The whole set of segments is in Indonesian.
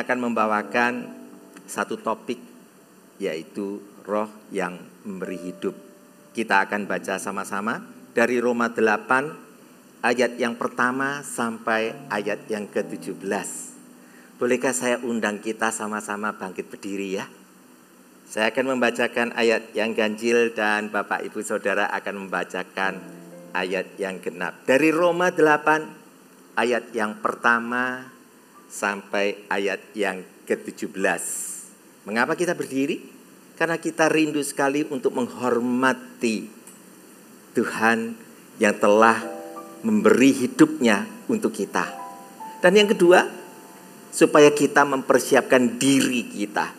saya akan membawakan satu topik, yaitu roh yang memberi hidup. Kita akan baca sama-sama dari Roma 8 ayat yang pertama sampai ayat yang ke-17. Bolehkah saya undang kita sama-sama bangkit berdiri ya? Saya akan membacakan ayat yang ganjil dan Bapak Ibu Saudara akan membacakan ayat yang genap. Dari Roma 8 ayat yang pertama sampai ayat yang ke-17. Mengapa kita berdiri? Karena kita rindu sekali untuk menghormati Tuhan yang telah memberi hidupnya untuk kita. Dan yang kedua, supaya kita mempersiapkan diri kita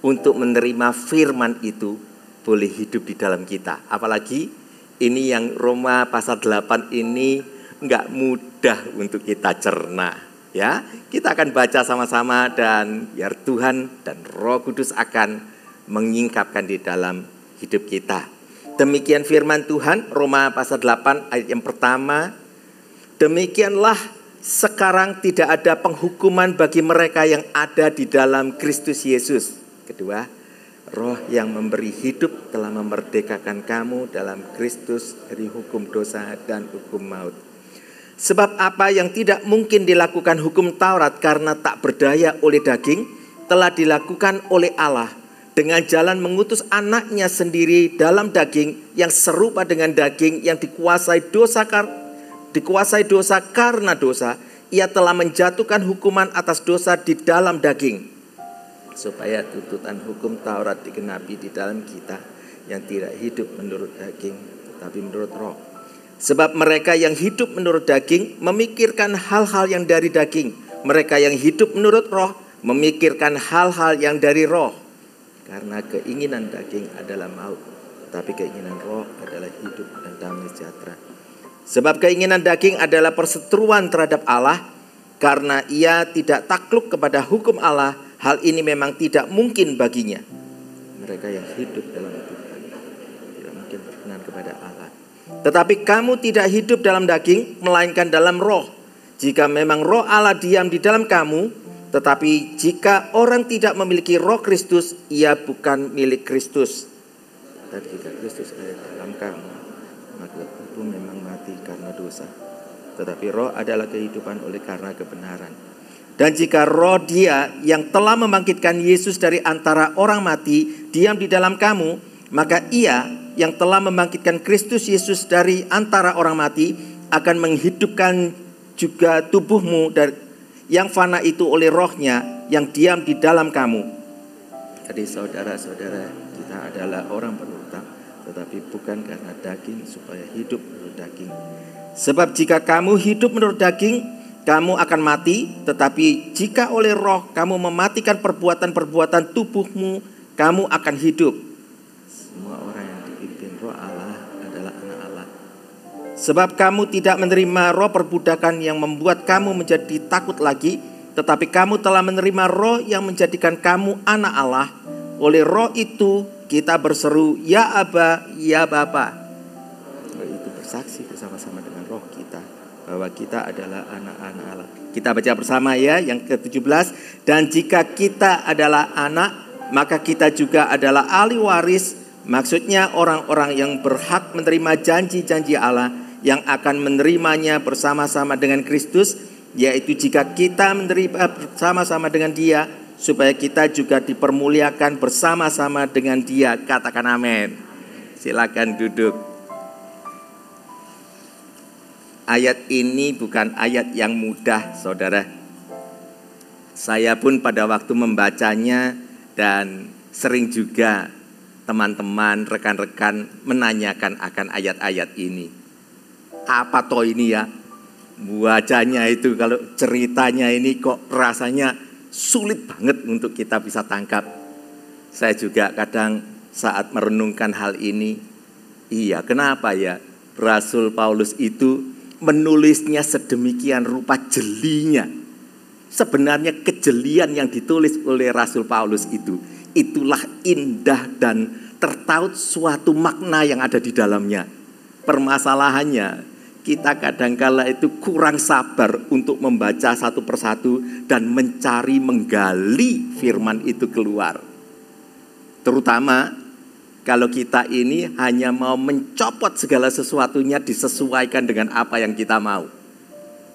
untuk menerima firman itu boleh hidup di dalam kita. Apalagi ini yang Roma pasal 8 ini enggak mudah untuk kita cerna. Ya, kita akan baca sama-sama dan biar Tuhan dan Roh Kudus akan menyingkapkan di dalam hidup kita. Demikian firman Tuhan, Roma pasal 8 ayat yang pertama. Demikianlah sekarang tidak ada penghukuman bagi mereka yang ada di dalam Kristus Yesus. Kedua, Roh yang memberi hidup telah memerdekakan kamu dalam Kristus dari hukum dosa dan hukum maut. Sebab apa yang tidak mungkin dilakukan hukum Taurat karena tak berdaya oleh daging, telah dilakukan oleh Allah dengan jalan mengutus anaknya sendiri dalam daging yang serupa dengan daging yang dikuasai dosa karena dosa. Ia telah menjatuhkan hukuman atas dosa di dalam daging, supaya tuntutan hukum Taurat digenapi di dalam kita yang tidak hidup menurut daging tetapi menurut roh. Sebab mereka yang hidup menurut daging memikirkan hal-hal yang dari daging. Mereka yang hidup menurut roh memikirkan hal-hal yang dari roh. Karena keinginan daging adalah maut, tetapi keinginan roh adalah hidup dan damai sejahtera. Sebab keinginan daging adalah perseteruan terhadap Allah, karena ia tidak takluk kepada hukum Allah. Hal ini memang tidak mungkin baginya. Mereka yang hidup dalam Tuhan tidak mungkin berkenan kepada Allah. Tetapi kamu tidak hidup dalam daging, melainkan dalam roh. Jika memang roh Allah diam di dalam kamu, tetapi jika orang tidak memiliki roh Kristus, ia bukan milik Kristus. Dan jika Kristus ada dalam kamu, maka tubuh memang mati karena dosa, tetapi roh adalah kehidupan oleh karena kebenaran. Dan jika roh Dia yang telah membangkitkan Yesus dari antara orang mati diam di dalam kamu, maka Ia yang telah membangkitkan Kristus Yesus dari antara orang mati akan menghidupkan juga tubuhmu yang fana itu oleh rohnya yang diam di dalam kamu. Jadi saudara-saudara, kita adalah orang berhutang, tetapi bukan karena daging supaya hidup menurut daging. Sebab jika kamu hidup menurut daging, kamu akan mati. Tetapi jika oleh roh kamu mematikan perbuatan-perbuatan tubuhmu, kamu akan hidup. Semua orang yang dipimpin roh Allah adalah anak Allah. Sebab kamu tidak menerima roh perbudakan yang membuat kamu menjadi takut lagi, tetapi kamu telah menerima roh yang menjadikan kamu anak Allah. Oleh roh itu kita berseru, ya Aba, ya Bapa. Roh itu bersaksi bersama-sama dengan roh kita bahwa kita adalah anak-anak Allah. Kita baca bersama ya yang ke-17. Dan jika kita adalah anak, maka kita juga adalah ahli waris. Maksudnya orang-orang yang berhak menerima janji-janji Allah, yang akan menerimanya bersama-sama dengan Kristus, yaitu jika kita menerima bersama-sama dengan Dia, supaya kita juga dipermuliakan bersama-sama dengan Dia. Katakan amin. Silakan duduk. Ayat ini bukan ayat yang mudah, saudara. Saya pun pada waktu membacanya dan sering juga teman-teman, rekan-rekan menanyakan akan ayat-ayat ini. Apa toh ini ya? Bacanya itu kalau ceritanya ini kok rasanya sulit banget untuk kita bisa tangkap. Saya juga kadang saat merenungkan hal ini, iya kenapa ya Rasul Paulus itu menulisnya sedemikian rupa jelinya. Sebenarnya kejelian yang ditulis oleh Rasul Paulus itu, itulah indah dan tertaut suatu makna yang ada di dalamnya. Permasalahannya, Kita kadangkala itu kurang sabar untuk membaca satu persatu dan mencari, menggali firman itu keluar. Terutama kalau kita ini hanya mau mencopot segala sesuatunya disesuaikan dengan apa yang kita mau.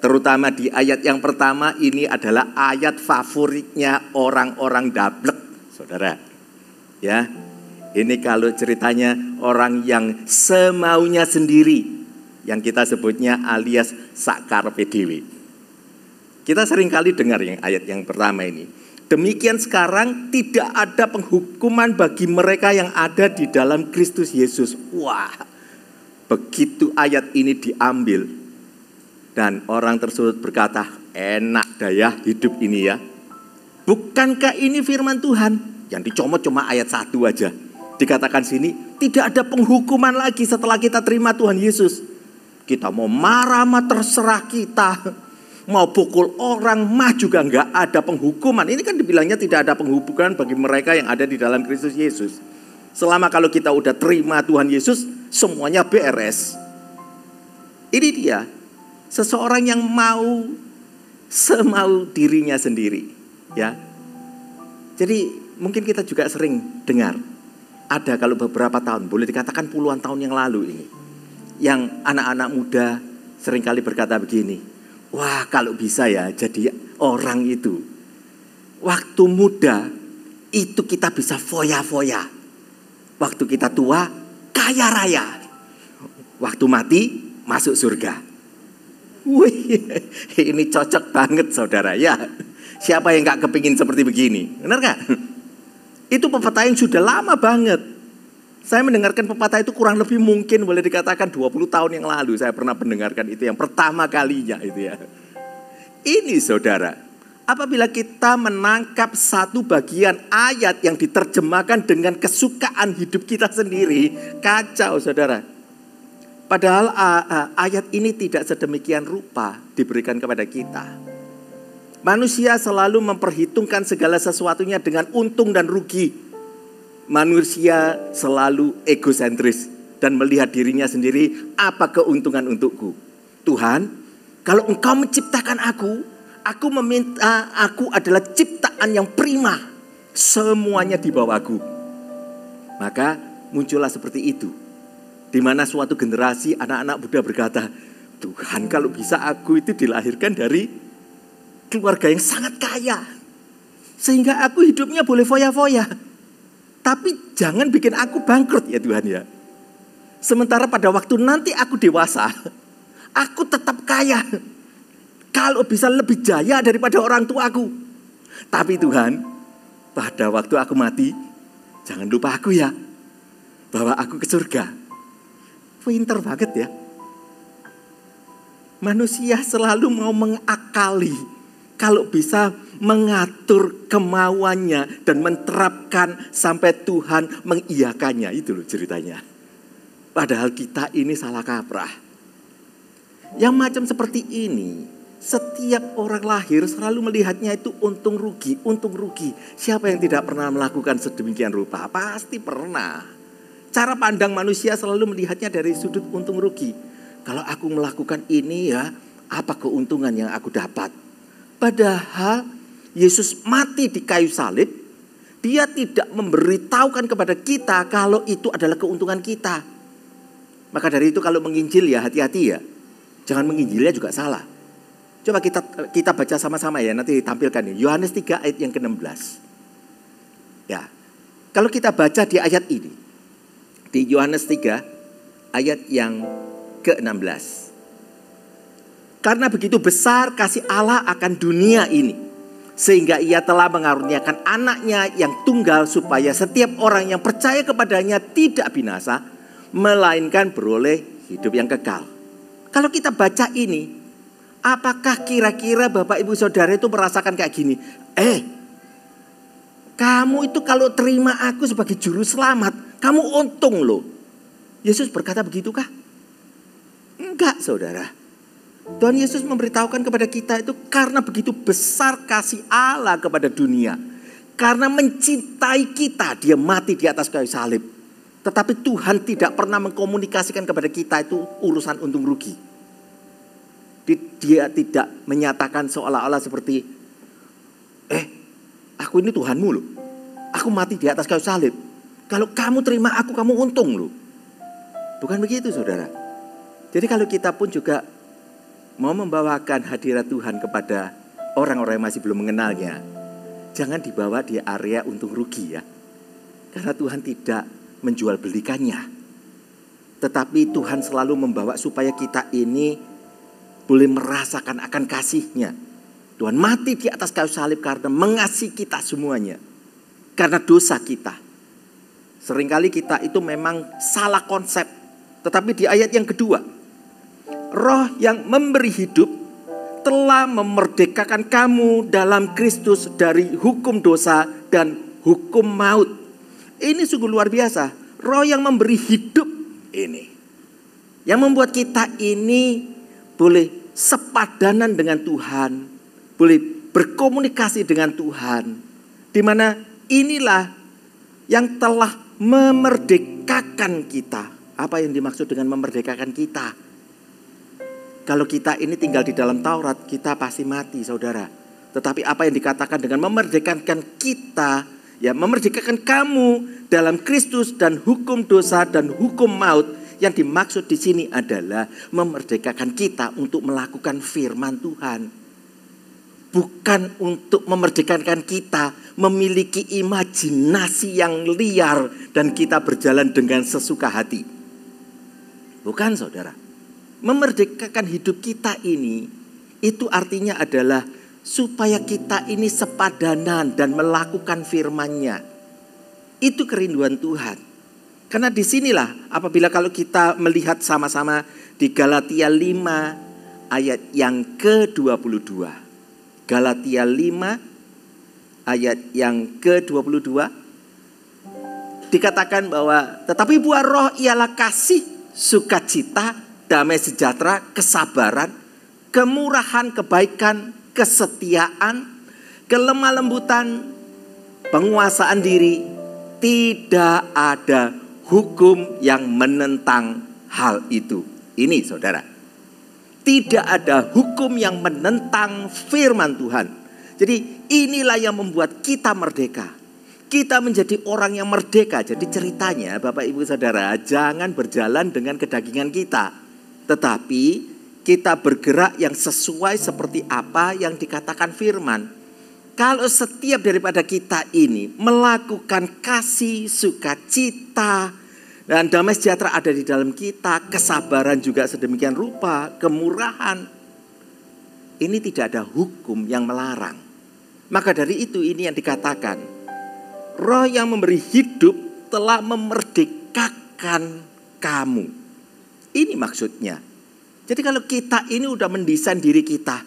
Terutama di ayat yang pertama ini adalah ayat favoritnya orang-orang dablek, saudara. Ya, ini kalau ceritanya orang yang semaunya sendiri, yang kita sebutnya alias sakarpe dewe. Kita sering kali dengar yang ayat yang pertama ini. Demikian sekarang tidak ada penghukuman bagi mereka yang ada di dalam Kristus Yesus. Wah, begitu ayat ini diambil dan orang tersebut berkata, enak daya hidup ini ya. Bukankah ini firman Tuhan? Yang dicomot cuma ayat 1 aja. Dikatakan sini, tidak ada penghukuman lagi setelah kita terima Tuhan Yesus. Kita mau marah mah terserah kita. Mau pukul orang mah juga enggak ada penghukuman. Ini kan dibilangnya tidak ada penghukuman bagi mereka yang ada di dalam Kristus Yesus. Selama kalau kita udah terima Tuhan Yesus, semuanya beres. Ini dia, seseorang yang mau semau dirinya sendiri, ya. Jadi mungkin kita juga sering dengar, ada kalau beberapa tahun, boleh dikatakan puluhan tahun yang lalu ini, yang anak-anak muda seringkali berkata begini, wah kalau bisa ya jadi orang itu, waktu muda itu kita bisa foya-foya, waktu kita tua kaya raya, waktu mati masuk surga. Wih, ini cocok banget saudara ya. Siapa yang gak kepingin seperti begini, benar gak? Itu pepatah yang sudah lama banget. Saya mendengarkan pepatah itu kurang lebih mungkin boleh dikatakan 20 tahun yang lalu. Saya pernah mendengarkan itu yang pertama kalinya itu ya. Ini saudara, apabila kita menangkap satu bagian ayat yang diterjemahkan dengan kesukaan hidup kita sendiri, kacau saudara. Padahal ayat ini tidak sedemikian rupa diberikan kepada kita. Manusia selalu memperhitungkan segala sesuatunya dengan untung dan rugi. Manusia selalu egosentris dan melihat dirinya sendiri, apa keuntungan untukku. Tuhan, kalau engkau menciptakan aku meminta aku adalah ciptaan yang prima. Semuanya di bawahku. Maka muncullah seperti itu. Di mana suatu generasi anak-anak muda berkata, Tuhan kalau bisa aku itu dilahirkan dari keluarga yang sangat kaya. Sehingga aku hidupnya boleh foya-foya. Tapi jangan bikin aku bangkrut ya Tuhan ya. Sementara pada waktu nanti aku dewasa, aku tetap kaya. Kalau bisa lebih jaya daripada orang tuaku. Tapi Tuhan, pada waktu aku mati, jangan lupa aku ya. Bawa aku ke surga. Pinter banget ya. Manusia selalu mau mengakali. Kalau bisa mengatur kemauannya dan menerapkan sampai Tuhan mengiyakannya. Itu loh ceritanya. Padahal kita ini salah kaprah. Yang macam seperti ini, setiap orang lahir selalu melihatnya itu untung rugi, untung rugi. Siapa yang tidak pernah melakukan sedemikian rupa? Pasti pernah. Cara pandang manusia selalu melihatnya dari sudut untung rugi. Kalau aku melakukan ini ya, apa keuntungan yang aku dapat? Padahal Yesus mati di kayu salib, dia tidak memberitahukan kepada kita kalau itu adalah keuntungan kita. Maka dari itu kalau menginjil ya hati-hati ya. Jangan menginjilnya juga salah. Coba kita baca sama-sama ya, nanti ditampilkan nih. Yohanes 3 ayat yang ke-16. Ya. Kalau kita baca di ayat ini, di Yohanes 3 ayat yang ke-16. Karena begitu besar kasih Allah akan dunia ini, sehingga ia telah mengaruniakan anaknya yang tunggal supaya setiap orang yang percaya kepadanya tidak binasa, melainkan beroleh hidup yang kekal. Kalau kita baca ini, apakah kira-kira Bapak Ibu Saudara itu merasakan kayak gini? Kamu itu kalau terima aku sebagai juru selamat, kamu untung loh. Yesus berkata begitukah? Enggak saudara. Tuhan Yesus memberitahukan kepada kita itu karena begitu besar kasih Allah kepada dunia. Karena mencintai kita, dia mati di atas kayu salib. Tetapi Tuhan tidak pernah mengkomunikasikan kepada kita itu urusan untung rugi. Dia tidak menyatakan seolah-olah seperti, aku ini Tuhanmu loh. Aku mati di atas kayu salib. Kalau kamu terima aku, kamu untung loh. Bukan begitu saudara. Jadi kalau kita pun juga mau membawakan hadirat Tuhan kepada orang-orang yang masih belum mengenalnya, jangan dibawa di area untung rugi ya. Karena Tuhan tidak menjual belikannya. Tetapi Tuhan selalu membawa supaya kita ini boleh merasakan akan kasih-Nya. Tuhan mati di atas kayu salib karena mengasihi kita semuanya. Karena dosa kita. Seringkali kita itu memang salah konsep. Tetapi di ayat yang kedua, Roh yang memberi hidup telah memerdekakan kamu dalam Kristus dari hukum dosa dan hukum maut. Ini sungguh luar biasa. Roh yang memberi hidup ini, yang membuat kita ini boleh sepadanan dengan Tuhan, boleh berkomunikasi dengan Tuhan, di mana inilah yang telah memerdekakan kita. Apa yang dimaksud dengan memerdekakan kita? Kalau kita ini tinggal di dalam Taurat, kita pasti mati saudara. Tetapi apa yang dikatakan dengan memerdekakan kita, ya memerdekakan kamu dalam Kristus dan hukum dosa dan hukum maut. Yang dimaksud di sini adalah memerdekakan kita untuk melakukan firman Tuhan. Bukan untuk memerdekakan kita memiliki imajinasi yang liar dan kita berjalan dengan sesuka hati. Bukan saudara. Memerdekakan hidup kita ini, itu artinya adalah supaya kita ini sepadanan dan melakukan firman-Nya. Itu kerinduan Tuhan. Karena disinilah apabila kalau kita melihat sama-sama di Galatia 5 ayat yang ke-22. Galatia 5 ayat yang ke-22. Dikatakan bahwa tetapi buah roh ialah kasih, sukacita, damai sejahtera, kesabaran, kemurahan, kebaikan, kesetiaan, kelemah lembutan, penguasaan diri. Tidak ada hukum yang menentang hal itu. Ini saudara, tidak ada hukum yang menentang firman Tuhan. Jadi inilah yang membuat kita merdeka. Kita menjadi orang yang merdeka. Jadi ceritanya Bapak Ibu Saudara, jangan berjalan dengan kedagingan kita. Tetapi kita bergerak yang sesuai seperti apa yang dikatakan firman. Kalau setiap daripada kita ini melakukan kasih, sukacita, dan damai sejahtera ada di dalam kita, kesabaran juga sedemikian rupa, kemurahan. Ini tidak ada hukum yang melarang. Maka dari itu ini yang dikatakan, Roh yang memberi hidup telah memerdekakan kamu. Ini maksudnya. Jadi kalau kita ini udah mendesain diri kita,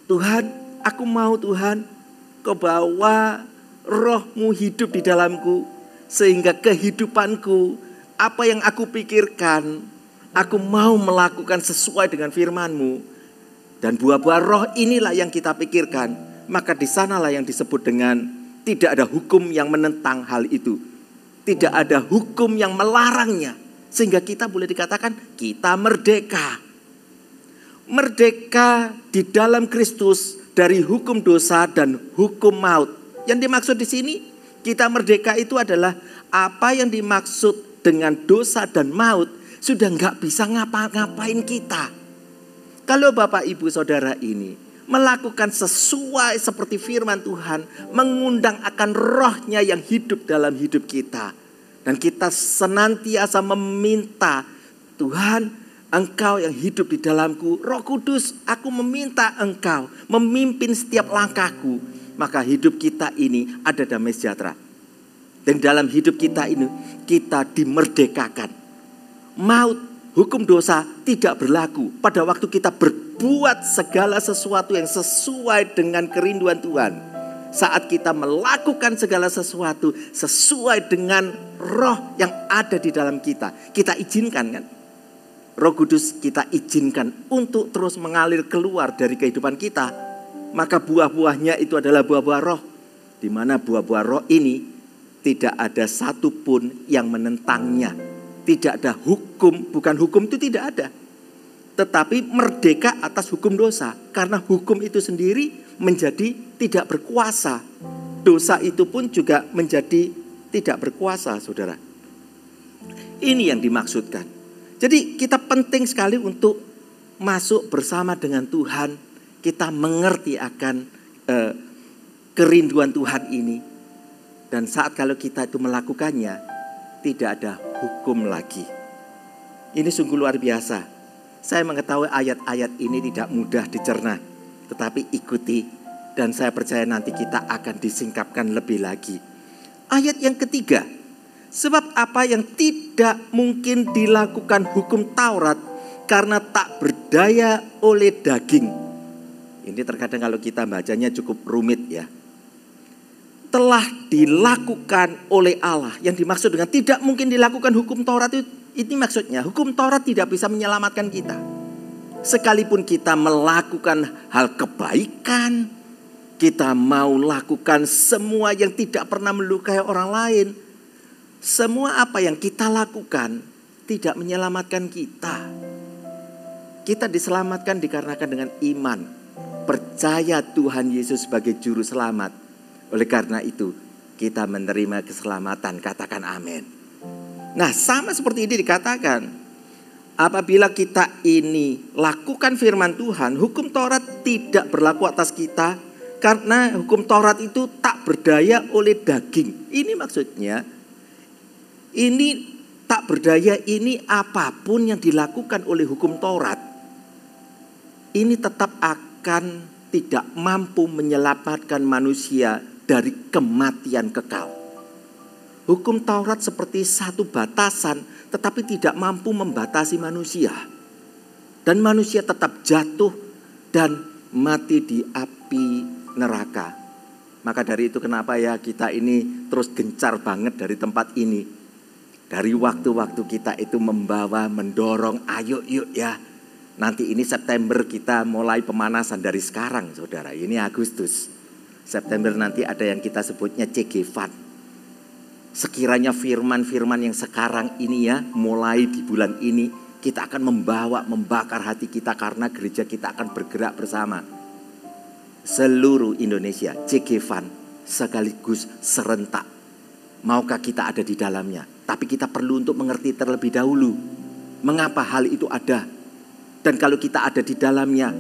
Tuhan, aku mau Tuhan, Kau bawa Roh-Mu hidup di dalamku, sehingga kehidupanku, apa yang aku pikirkan, aku mau melakukan sesuai dengan firman-Mu. Dan buah-buah roh inilah yang kita pikirkan. Maka di sanalah yang disebut dengan tidak ada hukum yang menentang hal itu. Tidak ada hukum yang melarangnya. Sehingga kita boleh dikatakan kita merdeka. Merdeka di dalam Kristus dari hukum dosa dan hukum maut. Yang dimaksud di sini, kita merdeka itu adalah apa yang dimaksud dengan dosa dan maut sudah nggak bisa ngapa-ngapain kita. Kalau Bapak Ibu Saudara ini melakukan sesuai seperti firman Tuhan, mengundang akan rohnya yang hidup dalam hidup kita. Dan kita senantiasa meminta, Tuhan, Engkau yang hidup di dalamku, Roh Kudus, aku meminta Engkau memimpin setiap langkahku. Maka hidup kita ini ada damai sejahtera. Dan dalam hidup kita ini, kita dimerdekakan. Maut, hukum dosa tidak berlaku pada waktu kita berbuat segala sesuatu yang sesuai dengan kerinduan Tuhan. Saat kita melakukan segala sesuatu sesuai dengan roh yang ada di dalam kita. Kita izinkan kan? Roh Kudus kita izinkan untuk terus mengalir keluar dari kehidupan kita. Maka buah-buahnya itu adalah buah-buah roh. Di mana buah-buah roh ini tidak ada satupun yang menentangnya. Tidak ada hukum, bukan hukum itu tidak ada. tetapi merdeka atas hukum dosa. Karena hukum itu sendiri menjadi tidak berkuasa. Dosa itu pun juga menjadi tidak berkuasa, saudara. Ini yang dimaksudkan. Jadi kita penting sekali untuk masuk bersama dengan Tuhan. Kita mengerti akan kerinduan Tuhan ini. Dan saat kalau kita itu melakukannya, tidak ada hukum lagi. Ini sungguh luar biasa. Saya mengetahui ayat-ayat ini tidak mudah dicerna. Tetapi ikuti dan saya percaya nanti kita akan disingkapkan lebih lagi. Ayat yang ketiga. Sebab apa yang tidak mungkin dilakukan hukum Taurat karena tak berdaya oleh daging. Ini terkadang kalau kita bacanya cukup rumit ya. Telah dilakukan oleh Allah. Yang dimaksud dengan tidak mungkin dilakukan hukum Taurat itu, ini maksudnya hukum Taurat tidak bisa menyelamatkan kita. Sekalipun kita melakukan hal kebaikan, kita mau lakukan semua yang tidak pernah melukai orang lain, semua apa yang kita lakukan tidak menyelamatkan kita. Kita diselamatkan dikarenakan dengan iman, percaya Tuhan Yesus sebagai juru selamat. Oleh karena itu kita menerima keselamatan, katakan amin. Nah sama seperti ini dikatakan, apabila kita ini lakukan firman Tuhan, hukum Taurat tidak berlaku atas kita. Karena hukum Taurat itu tak berdaya oleh daging. Ini maksudnya, ini tak berdaya ini apapun yang dilakukan oleh hukum Taurat, ini tetap akan tidak mampu menyelamatkan manusia dari kematian kekal. Hukum Taurat seperti satu batasan, tetapi tidak mampu membatasi manusia. Dan manusia tetap jatuh dan mati di api neraka. Maka dari itu kenapa ya kita ini terus gencar banget dari tempat ini. Dari waktu-waktu kita itu membawa, mendorong, ayo yuk ya. Nanti ini September kita mulai pemanasan dari sekarang saudara. Ini Agustus. September nanti ada yang kita sebutnya CG Fund. Sekiranya firman-firman yang sekarang ini ya, mulai di bulan ini kita akan membakar hati kita karena gereja kita akan bergerak bersama. Seluruh Indonesia, CG Fund sekaligus serentak. Maukah kita ada di dalamnya? Tapi kita perlu untuk mengerti terlebih dahulu mengapa hal itu ada. Dan kalau kita ada di dalamnya,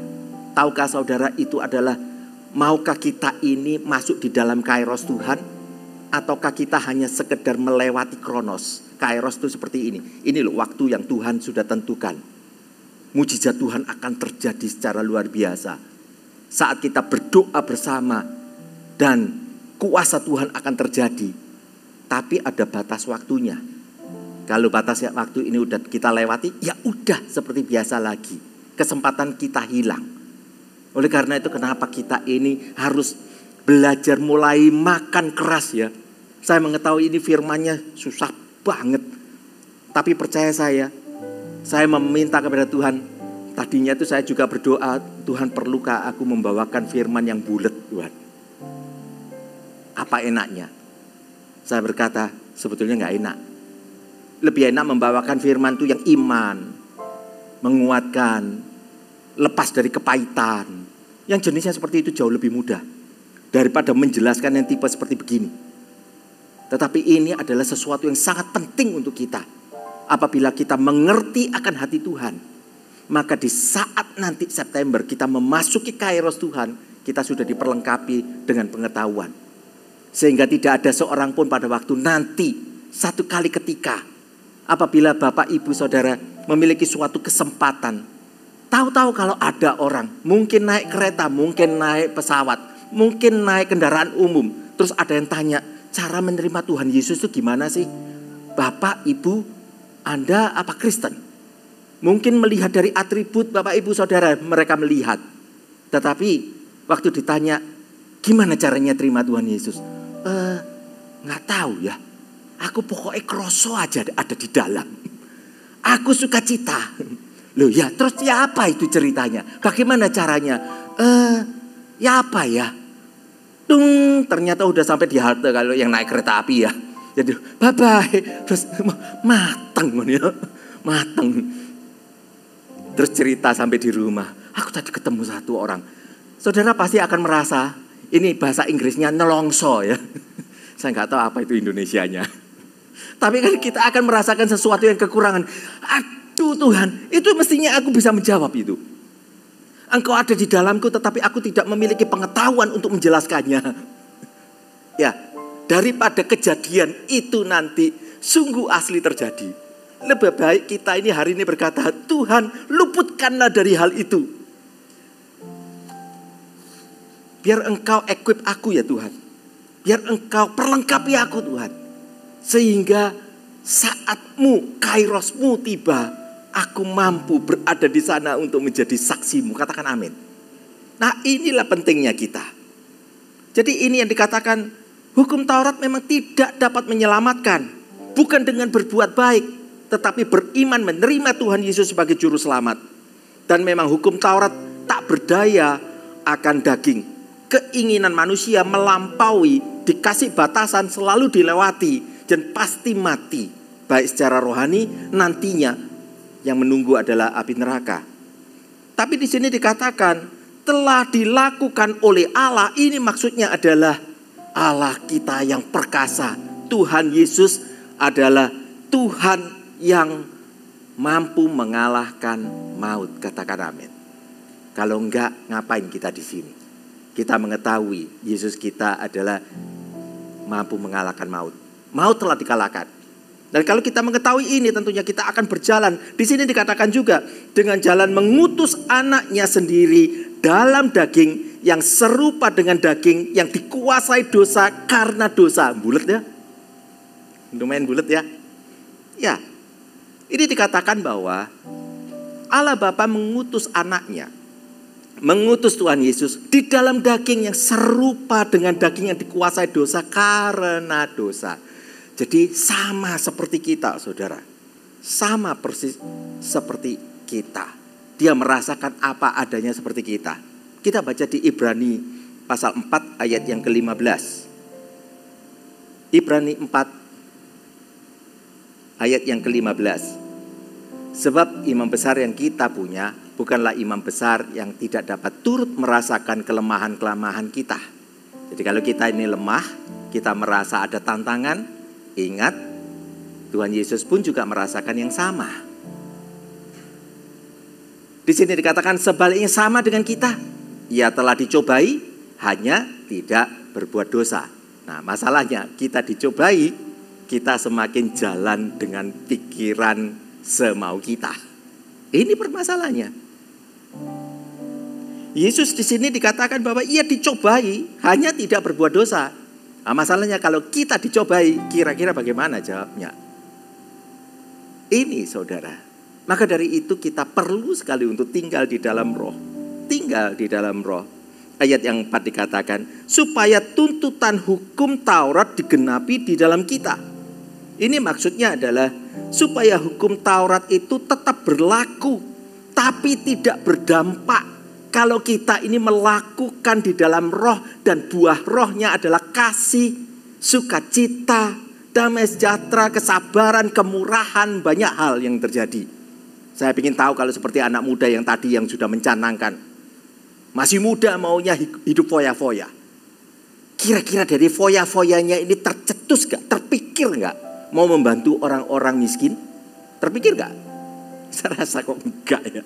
tahukah saudara itu adalah maukah kita ini masuk di dalam kairos Tuhan? Ataukah kita hanya sekedar melewati kronos? Kairos itu seperti ini. Ini loh waktu yang Tuhan sudah tentukan. Mujizat Tuhan akan terjadi secara luar biasa. Saat kita berdoa bersama dan kuasa Tuhan akan terjadi. Tapi ada batas waktunya. Kalau batas waktu ini udah kita lewati, ya udah seperti biasa lagi. Kesempatan kita hilang. Oleh karena itu kenapa kita ini harus belajar mulai makan keras ya. Saya mengetahui ini firman-Nya susah banget. Tapi percaya saya meminta kepada Tuhan. Tadinya itu saya juga berdoa, Tuhan perlukah aku membawakan firman yang bulat Tuhan. Apa enaknya? Saya berkata sebetulnya gak enak. Lebih enak membawakan firman itu yang iman, menguatkan, lepas dari kepahitan. Yang jenisnya seperti itu jauh lebih mudah daripada menjelaskan yang tipe seperti begini. Tetapi ini adalah sesuatu yang sangat penting untuk kita. Apabila kita mengerti akan hati Tuhan, maka di saat nanti September kita memasuki kairos Tuhan, kita sudah diperlengkapi dengan pengetahuan. Sehingga tidak ada seorang pun pada waktu nanti, satu kali ketika, apabila Bapak Ibu Saudara memiliki suatu kesempatan, tahu-tahu kalau ada orang, mungkin naik kereta, mungkin naik pesawat, mungkin naik kendaraan umum, terus ada yang tanya, cara menerima Tuhan Yesus itu gimana sih? Bapak, Ibu, Anda apa Kristen? Mungkin melihat dari atribut Bapak, Ibu, Saudara, mereka melihat. Tetapi waktu ditanya, gimana caranya terima Tuhan Yesus? Nggak tahu ya. Aku pokoknya kroso aja ada di dalam. Aku suka cita. Loh ya, terus ya apa itu ceritanya? Bagaimana caranya? Ya apa ya? Ternyata udah sampai di halte kalau yang naik kereta api ya. Jadi bye-bye. Terus mateng ya. Mateng. terus cerita sampai di rumah, aku tadi ketemu satu orang. Saudara pasti akan merasa, ini bahasa Inggrisnya nelongso ya. Saya nggak tahu apa itu Indonesianya. Tapi kan kita akan merasakan sesuatu yang kekurangan. Aduh Tuhan, itu mestinya aku bisa menjawab itu. Engkau ada di dalamku tetapi aku tidak memiliki pengetahuan untuk menjelaskannya. Ya, daripada kejadian itu nanti sungguh asli terjadi. Lebih baik kita ini hari ini berkata, Tuhan luputkanlah dari hal itu. Biar engkau equip aku ya Tuhan. Biar engkau perlengkapi aku Tuhan. Sehingga saatmu, kairosmu tiba, aku mampu berada di sana untuk menjadi saksimu. Katakan amin. Nah inilah pentingnya kita. Jadi ini yang dikatakan, hukum Taurat memang tidak dapat menyelamatkan. Bukan dengan berbuat baik, tetapi beriman menerima Tuhan Yesus sebagai juru selamat. Dan memang hukum Taurat tak berdaya akan daging. Keinginan manusia melampaui, dikasih batasan selalu dilewati dan pasti mati. Baik secara rohani nantinya yang menunggu adalah api neraka. Tapi di sini dikatakan telah dilakukan oleh Allah. Ini maksudnya adalah Allah kita yang perkasa. Tuhan Yesus adalah Tuhan yang mampu mengalahkan maut. Katakan amin. Kalau enggak, ngapain kita di sini? Kita mengetahui Yesus kita adalah mampu mengalahkan maut. Maut telah dikalahkan. Dan kalau kita mengetahui ini tentunya kita akan berjalan. Di sini dikatakan juga dengan jalan mengutus anaknya sendiri dalam daging yang serupa dengan daging yang dikuasai dosa karena dosa. Bulet ya? Lumayan bulet ya? Ya. Ini dikatakan bahwa Allah Bapa mengutus anaknya. Mengutus Tuhan Yesus di dalam daging yang serupa dengan daging yang dikuasai dosa karena dosa. Jadi sama seperti kita saudara. Sama persis seperti kita. Dia merasakan apa adanya seperti kita. Kita baca di Ibrani pasal 4 ayat yang ke-15. Ibrani 4 ayat yang ke-15. Sebab imam besar yang kita punya bukanlah imam besar yang tidak dapat turut merasakan kelemahan-kelemahan kita. Jadi kalau kita ini lemah, kita merasa ada tantangan, ingat Tuhan Yesus pun juga merasakan yang sama. Di sini dikatakan sebaliknya sama dengan kita. Ia telah dicobai, hanya tidak berbuat dosa. Nah masalahnya kita dicobai, kita semakin jalan dengan pikiran semau kita. Ini permasalahannya. Yesus di sini dikatakan bahwa ia dicobai hanya tidak berbuat dosa. Nah, masalahnya kalau kita dicobai, kira-kira bagaimana jawabnya? Ini saudara. Maka dari itu kita perlu sekali untuk tinggal di dalam roh. Tinggal di dalam roh. Ayat yang 4 dikatakan, supaya tuntutan hukum Taurat digenapi di dalam kita. Ini maksudnya adalah supaya hukum Taurat itu tetap berlaku, tapi tidak berdampak kalau kita ini melakukan di dalam roh dan buah rohnya adalah kasih, sukacita, damai sejahtera, kesabaran, kemurahan, banyak hal yang terjadi. Saya ingin tahu kalau seperti anak muda yang tadi yang sudah mencanangkan, masih muda maunya hidup foya-foya. Kira-kira dari foya-foyanya ini tercetus gak, terpikir gak? Mau membantu orang-orang miskin? Terpikir gak? Saya rasa kok enggak ya.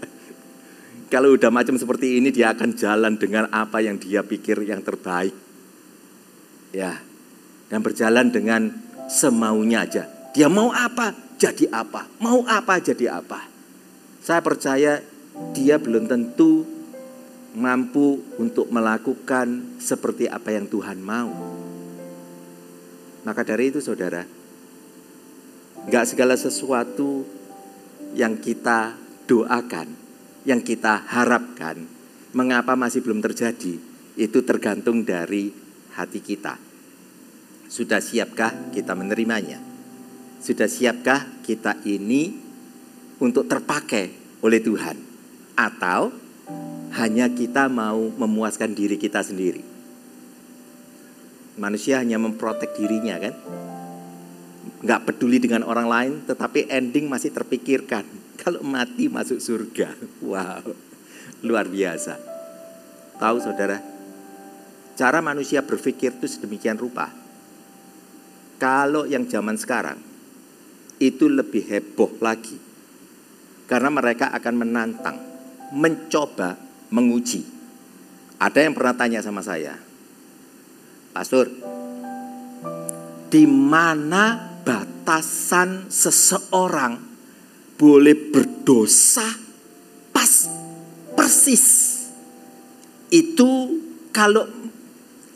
Kalau udah macam seperti ini dia akan jalan dengan apa yang dia pikir yang terbaik. Ya. Dan berjalan dengan semaunya aja. Dia mau apa? Jadi apa. Mau apa? Jadi apa. Saya percaya dia belum tentu mampu untuk melakukan seperti apa yang Tuhan mau. Maka dari itu saudara, gak segala sesuatu yang kita doakan, yang kita harapkan, mengapa masih belum terjadi, itu tergantung dari hati kita. Sudah siapkah kita menerimanya? Sudah siapkah kita ini untuk terpakai oleh Tuhan? Atau hanya kita mau memuaskan diri kita sendiri? Manusia hanya memprotek dirinya kan? Gak peduli dengan orang lain, tetapi ending masih terpikirkan. Kalau mati masuk surga. Wow, luar biasa. Tahu saudara, cara manusia berpikir itu sedemikian rupa. Kalau yang zaman sekarang itu lebih heboh lagi. Karena mereka akan menantang, mencoba, menguji. Ada yang pernah tanya sama saya, Pastor, di mana batasan seseorang boleh berdosa persis? Itu kalau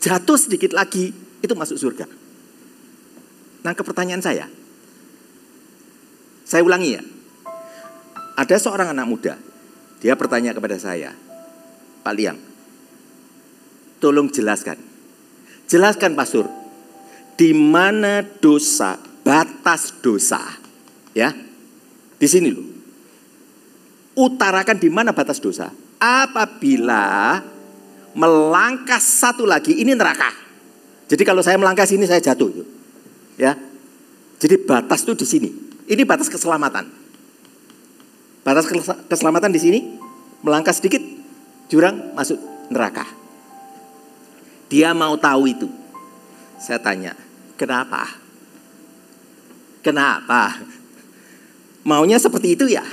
jatuh sedikit lagi, itu masuk surga. Nangkep pertanyaan saya? Saya ulangi ya. Ada seorang anak muda, dia bertanya kepada saya, Pak Liang, tolong jelaskan. Jelaskan Pastor, di mana dosa, batas dosa. Ya, di sini loh. Utarakan di mana batas dosa. Apabila melangkah satu lagi, ini neraka. Jadi kalau saya melangkah sini, saya jatuh. Ya, jadi batas itu di sini. Ini batas keselamatan. Batas keselamatan di sini, melangkah sedikit, jurang masuk neraka. Dia mau tahu itu. Saya tanya, kenapa? Kenapa? Maunya seperti itu ya?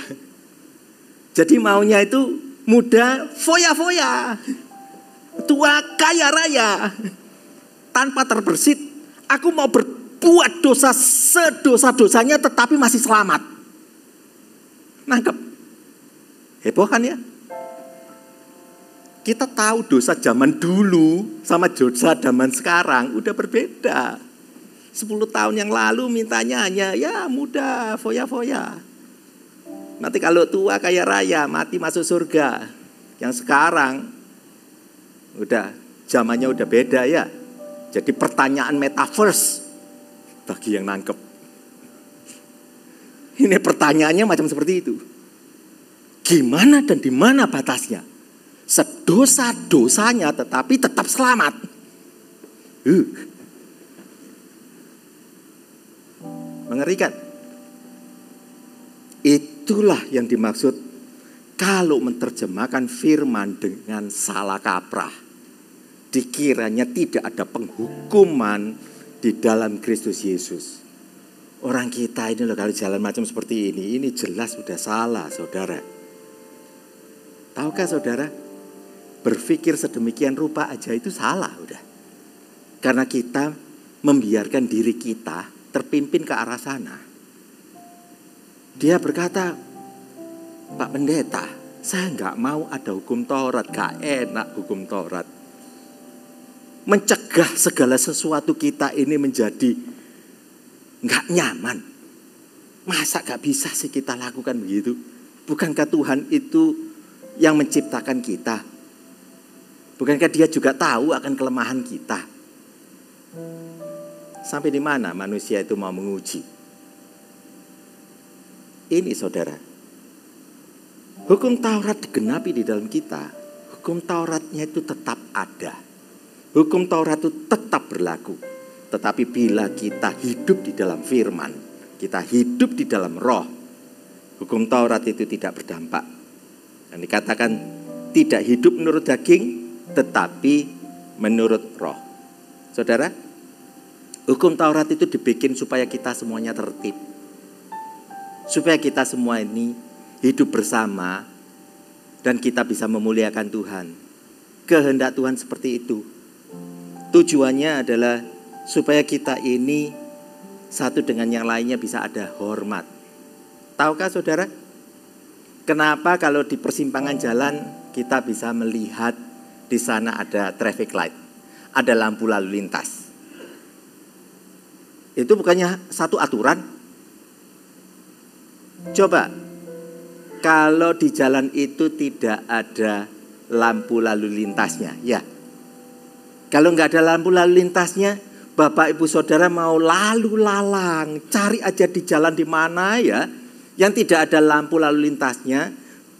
Jadi maunya itu muda, foya-foya, tua, kaya raya, tanpa terbersit. Aku mau berbuat dosa sedosa-dosanya tetapi masih selamat. Nangkep? Heboh kan ya? Kita tahu dosa zaman dulu sama dosa zaman sekarang udah berbeda. 10 tahun yang lalu mintanya hanya ya muda, foya-foya. Nanti kalau tua kaya raya, mati masuk surga. Yang sekarang udah zamannya udah beda ya. Jadi pertanyaan metaverse bagi yang nangkep. Ini pertanyaannya macam seperti itu. Gimana dan di mana batasnya? Sedosa-dosanya tetapi tetap selamat. Mengerikan. Itulah yang dimaksud kalau menerjemahkan firman dengan salah kaprah. Dikiranya tidak ada penghukuman di dalam Kristus Yesus. Orang kita ini loh kalau jalan macam seperti ini jelas sudah salah saudara. Tahukah saudara, berpikir sedemikian rupa aja itu salah udah. Karena kita membiarkan diri kita terpimpin ke arah sana. Dia berkata, Pak Pendeta, saya nggak mau ada hukum Taurat, gak enak hukum Taurat. Mencegah segala sesuatu kita ini menjadi nggak nyaman. Masa gak bisa sih kita lakukan begitu? Bukankah Tuhan itu yang menciptakan kita? Bukankah Dia juga tahu akan kelemahan kita? Sampai di mana manusia itu mau menguji? Ini saudara, hukum Taurat digenapi di dalam kita. Hukum Tauratnya itu tetap ada. Hukum Taurat itu tetap berlaku. Tetapi bila kita hidup di dalam firman, kita hidup di dalam roh, hukum Taurat itu tidak berdampak. Dan dikatakan tidak hidup menurut daging, tetapi menurut roh. Saudara, hukum Taurat itu dibikin supaya kita semuanya tertib. Supaya kita semua ini hidup bersama dan kita bisa memuliakan Tuhan. Kehendak Tuhan seperti itu. Tujuannya adalah supaya kita ini satu dengan yang lainnya bisa ada hormat. Tahukah saudara, kenapa kalau di persimpangan jalan kita bisa melihat di sana ada traffic light, ada lampu lalu lintas? Itu bukannya satu aturan? Coba, kalau di jalan itu tidak ada lampu lalu lintasnya, ya. Kalau nggak ada lampu lalu lintasnya, Bapak Ibu Saudara mau lalu lalang, cari aja di jalan di mana ya, yang tidak ada lampu lalu lintasnya,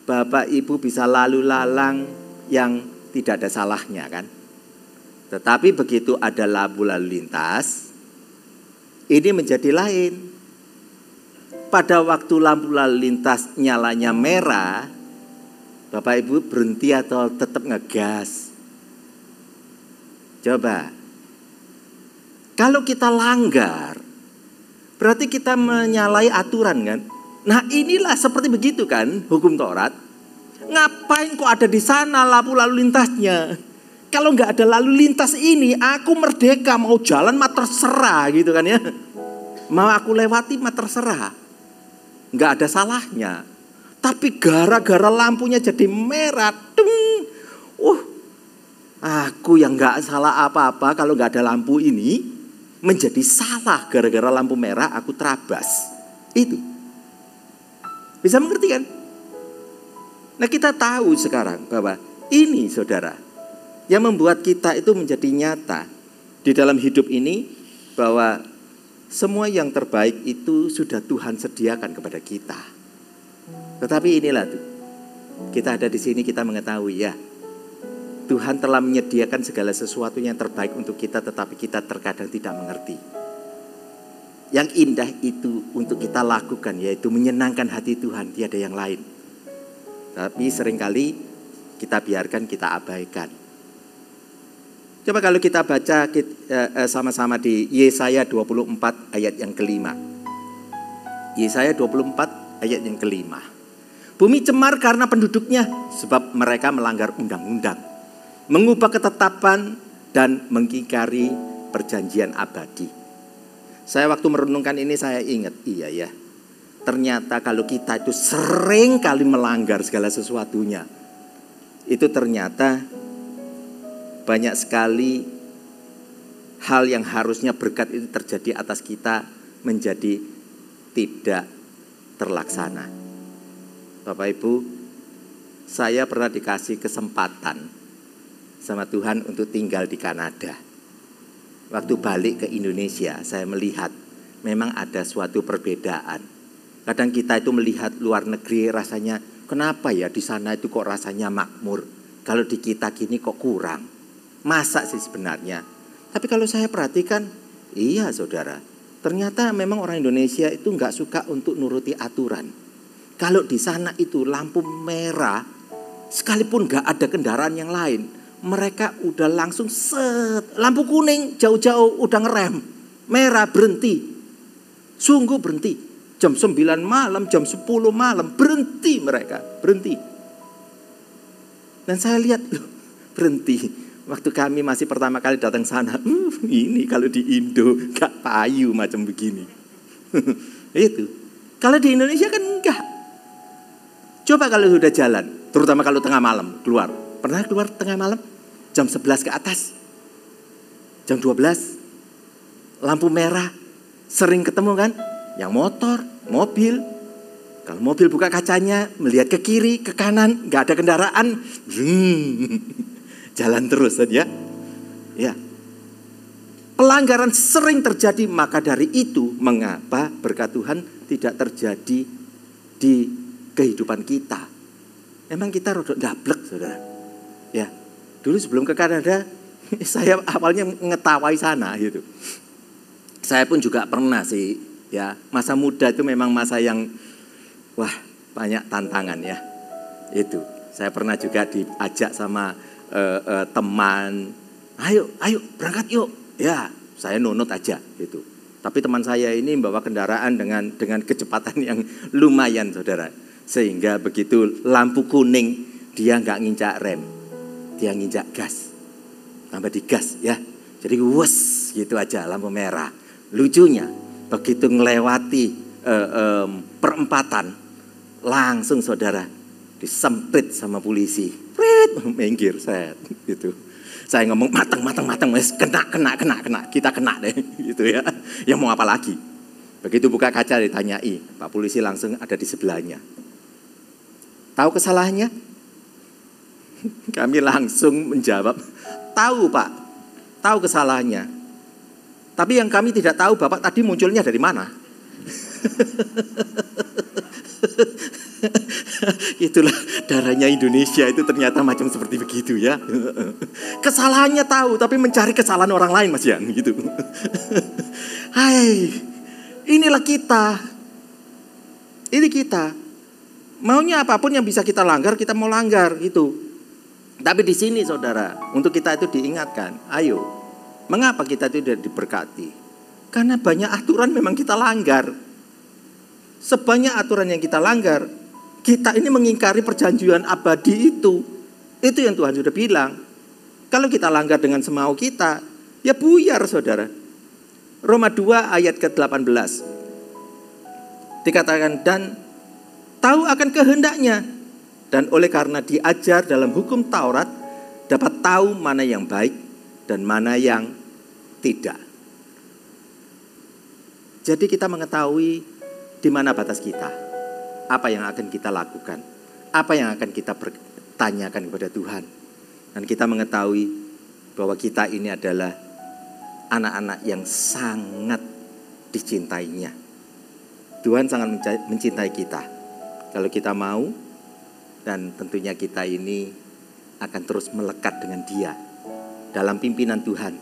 Bapak Ibu bisa lalu lalang yang tidak ada salahnya kan. Tetapi begitu ada lampu lalu lintas, ini menjadi lain. pada waktu lampu lalu lintas nyalanya merah, Bapak Ibu berhenti atau tetap ngegas? Coba. Kalau kita langgar, berarti kita menyalahi aturan kan? Nah inilah seperti begitu kan hukum Taurat. Ngapain kok ada di sana lampu lalu lintasnya? Kalau nggak ada lalu lintas ini, aku merdeka, mau jalan mah terserah gitu kan ya. Mau aku lewati mah terserah, nggak ada salahnya. Tapi gara-gara lampunya jadi merah, aku yang nggak salah apa-apa kalau nggak ada lampu ini menjadi salah gara-gara lampu merah aku terabas. Itu bisa mengerti kan? Nah kita tahu sekarang bahwa ini saudara yang membuat kita itu menjadi nyata di dalam hidup ini, bahwa semua yang terbaik itu sudah Tuhan sediakan kepada kita. Tetapi inilah tuh, kita ada di sini kita mengetahui ya, Tuhan telah menyediakan segala sesuatu yang terbaik untuk kita, tetapi kita terkadang tidak mengerti. Yang indah itu untuk kita lakukan, yaitu menyenangkan hati Tuhan, tiada yang lain. Tapi seringkali kita biarkan, kita abaikan. Coba kalau kita baca sama-sama di Yesaya 24 ayat yang kelima. Yesaya 24 ayat yang kelima. Bumi cemar karena penduduknya, sebab mereka melanggar undang-undang, mengubah ketetapan dan mengingkari perjanjian abadi. Saya waktu merenungkan ini saya ingat, iya ya. Ternyata kalau kita itu sering kali melanggar segala sesuatunya, itu ternyata banyak sekali hal yang harusnya berkat itu terjadi atas kita menjadi tidak terlaksana. Bapak Ibu, saya pernah dikasih kesempatan sama Tuhan untuk tinggal di Kanada. Waktu balik ke Indonesia, saya melihat memang ada suatu perbedaan. Kadang kita itu melihat luar negeri rasanya, kenapa ya di sana itu kok rasanya makmur, kalau di kita gini kok kurang. Masa sih sebenarnya? Tapi kalau saya perhatikan, iya saudara, ternyata memang orang Indonesia itu nggak suka untuk nuruti aturan. Kalau di sana itu lampu merah, sekalipun nggak ada kendaraan yang lain, mereka udah langsung set. Lampu kuning jauh-jauh udah ngerem, merah berhenti, sungguh berhenti. Jam 9 malam, jam 10 malam berhenti mereka, berhenti. Dan saya lihat, berhenti. Waktu kami masih pertama kali datang sana, ini kalau di Indo gak payu macam begini. Itu. Kalau di Indonesia kan enggak. Coba kalau sudah jalan, terutama kalau tengah malam keluar. Pernah keluar tengah malam? Jam 11 ke atas. Jam 12. Lampu merah. Sering ketemu kan? Yang motor, mobil. Kalau mobil buka kacanya, melihat ke kiri, ke kanan, gak ada kendaraan. Jalan terus saja. Ya. Pelanggaran sering terjadi, maka dari itu mengapa berkat Tuhan tidak terjadi di kehidupan kita. Emang kita rodok dablek saudara. Ya. Dulu sebelum ke Kanada, saya awalnya ngetawai sana gitu. Saya pun juga pernah sih, ya. Masa muda itu memang masa yang banyak tantangan ya. Itu. Saya pernah juga diajak sama teman, ayo berangkat yuk. Ya, saya nunut aja gitu. Tapi teman saya ini membawa kendaraan dengan kecepatan yang lumayan saudara. Sehingga begitu lampu kuning dia nggak nginjak rem, dia nginjak gas, tambah digas ya. Jadi wes gitu aja lampu merah. Lucunya begitu ngelewati perempatan, langsung saudara disemprit sama polisi. Minggir set gitu. Saya ngomong matang, kena, kita kena deh gitu ya. Ya mau apa lagi? Begitu buka kaca ditanyai, Pak polisi langsung ada di sebelahnya. Tahu kesalahannya? Kami langsung menjawab, tahu Pak, tahu kesalahannya. Tapi yang kami tidak tahu Bapak tadi munculnya dari mana. Itulah darahnya Indonesia itu ternyata macam seperti begitu ya. Kesalahannya tahu tapi mencari kesalahan orang lain Mas Yan gitu. Hai, inilah kita. Ini kita. Maunya apapun yang bisa kita langgar, kita mau langgar gitu. Tapi di sini saudara, untuk kita itu diingatkan, ayo, mengapa kita itu tidak diberkati? Karena banyak aturan memang kita langgar. Sebanyak aturan yang kita langgar, kita ini mengingkari perjanjian abadi itu. Itu yang Tuhan sudah bilang. Kalau kita langgar dengan semau kita, ya buyar saudara. Roma 2 ayat ke-18. Dikatakan, dan tahu akan kehendaknya. Dan oleh karena diajar dalam hukum Taurat, dapat tahu mana yang baik dan mana yang tidak. Jadi kita mengetahui di mana batas kita. Apa yang akan kita lakukan. Apa yang akan kita tanyakan kepada Tuhan. Dan kita mengetahui bahwa kita ini adalah anak-anak yang sangat dicintainya. Tuhan sangat mencintai kita. Kalau kita mau, dan tentunya kita ini akan terus melekat dengan Dia. Dalam pimpinan Tuhan,